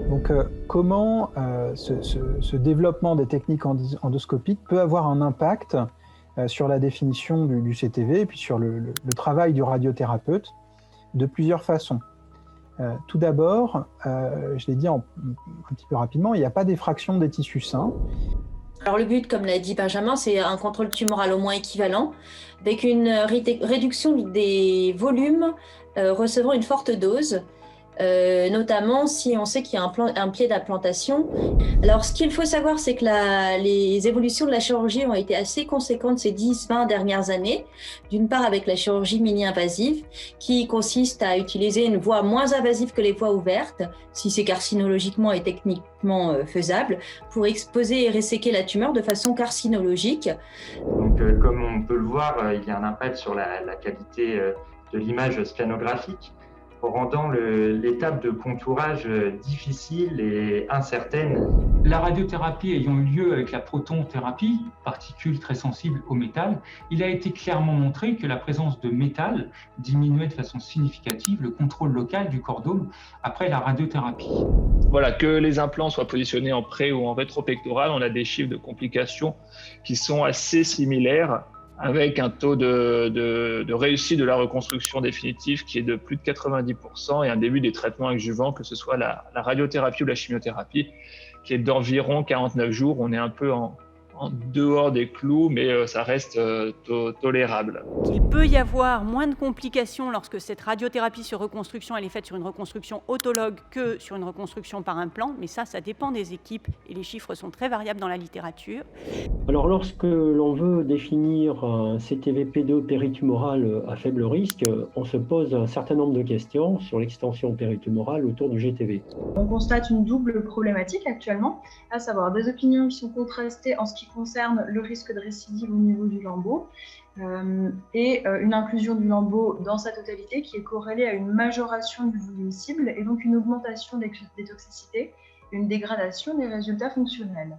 Donc, comment ce développement des techniques endoscopiques peut avoir un impact sur la définition du CTV et puis sur le travail du radiothérapeute de plusieurs façons. Tout d'abord, je l'ai dit un petit peu rapidement, il n'y a pas d'effraction des tissus sains. Alors le but, comme l'a dit Benjamin, c'est un contrôle tumoral au moins équivalent, avec une réduction des volumes recevant une forte dose, notamment si on sait qu'il y a un pied d'implantation. Alors ce qu'il faut savoir, c'est que les évolutions de la chirurgie ont été assez conséquentes ces 10-20 dernières années. D'une part avec la chirurgie mini-invasive, qui consiste à utiliser une voie moins invasive que les voies ouvertes, si c'est carcinologiquement et techniquement faisable, pour exposer et resséquer la tumeur de façon carcinologique. Donc comme on peut le voir, il y a un impact sur la qualité de l'image scanographique, rendant l'étape de contourage difficile et incertaine. La radiothérapie ayant eu lieu avec la protonthérapie, particule très sensible au métal, il a été clairement montré que la présence de métal diminuait de façon significative le contrôle local du cordome après la radiothérapie. Voilà, que les implants soient positionnés en pré ou en rétropectoral, on a des chiffres de complications qui sont assez similaires, avec un taux de réussite de la reconstruction définitive qui est de plus de 90% et un début des traitements adjuvants, que ce soit la radiothérapie ou la chimiothérapie, qui est d'environ 49 jours. On est un peu en dehors des clous, mais ça reste tolérable. Il peut y avoir moins de complications lorsque cette radiothérapie sur reconstruction elle est faite sur une reconstruction autologue que sur une reconstruction par implant, mais ça dépend des équipes et les chiffres sont très variables dans la littérature. Alors lorsque l'on veut définir un CTV pédopéritumoral à faible risque, on se pose un certain nombre de questions sur l'extension péritumorale autour du GTV. On constate une double problématique actuellement, à savoir des opinions qui sont contrastées en ce qui concerne le risque de récidive au niveau du lambeau et une inclusion du lambeau dans sa totalité qui est corrélée à une majoration du volume cible et donc une augmentation des toxicités et une dégradation des résultats fonctionnels.